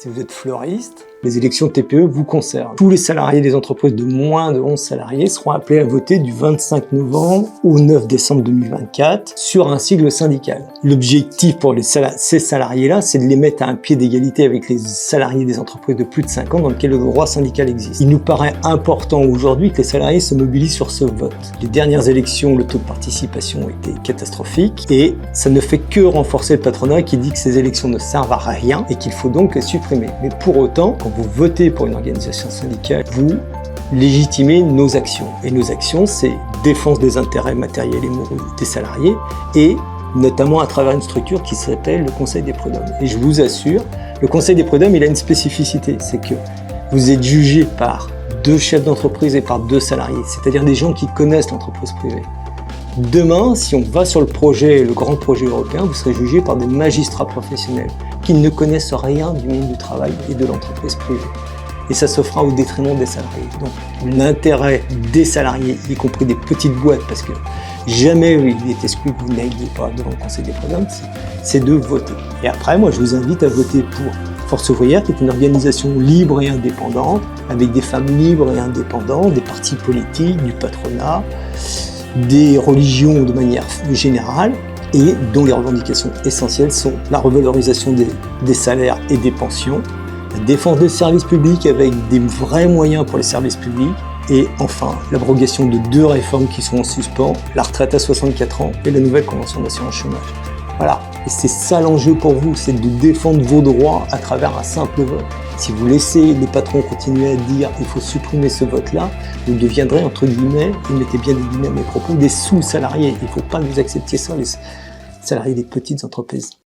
Si vous êtes fleuriste, les élections TPE vous concernent. Tous les salariés des entreprises de moins de 11 salariés seront appelés à voter du 25 novembre au 9 décembre 2024 sur un sigle syndical. L'objectif pour ces salariés-là, c'est de les mettre à un pied d'égalité avec les salariés des entreprises de plus de 5 ans dans lesquelles le droit syndical existe. Il nous paraît important aujourd'hui que les salariés se mobilisent sur ce vote. Les dernières élections, le taux de participation était catastrophique et ça ne fait que renforcer le patronat qui dit que ces élections ne servent à rien et qu'il faut donc les supprimer. Mais pour autant, quand vous votez pour une organisation syndicale, vous légitimez nos actions. Et nos actions, c'est défense des intérêts matériels et moraux des salariés et notamment à travers une structure qui s'appelle le Conseil des prud'hommes. Et je vous assure, le Conseil des prud'hommes, il a une spécificité, c'est que vous êtes jugé par 2 chefs d'entreprise et par 2 salariés, c'est-à-dire des gens qui connaissent l'entreprise privée. Demain, si on va sur le grand projet européen, vous serez jugé par des magistrats professionnels qui ne connaissent rien du monde du travail et de l'entreprise privée. Et ça se fera au détriment des salariés. Donc l'intérêt des salariés, y compris des petites boîtes, parce que jamais il est exclu que vous n'ayez pas devant le Conseil des prud'hommes, c'est de voter. Et après, moi je vous invite à voter pour Force ouvrière, qui est une organisation libre et indépendante, avec des femmes libres et indépendantes, des partis politiques, du patronat, des religions de manière générale, et dont les revendications essentielles sont la revalorisation des salaires et des pensions, la défense des services publics avec des vrais moyens pour les services publics, et enfin l'abrogation de 2 réformes qui sont en suspens, la retraite à 64 ans et la nouvelle convention d'assurance chômage. Voilà, et c'est ça l'enjeu pour vous, c'est de défendre vos droits à travers un simple vote. Si vous laissez les patrons continuer à dire il faut supprimer ce vote-là, vous deviendrez, entre guillemets, et mettez bien des guillemets à mes propos, des sous-salariés. Il ne faut pas que vous acceptiez ça, les salariés des petites entreprises.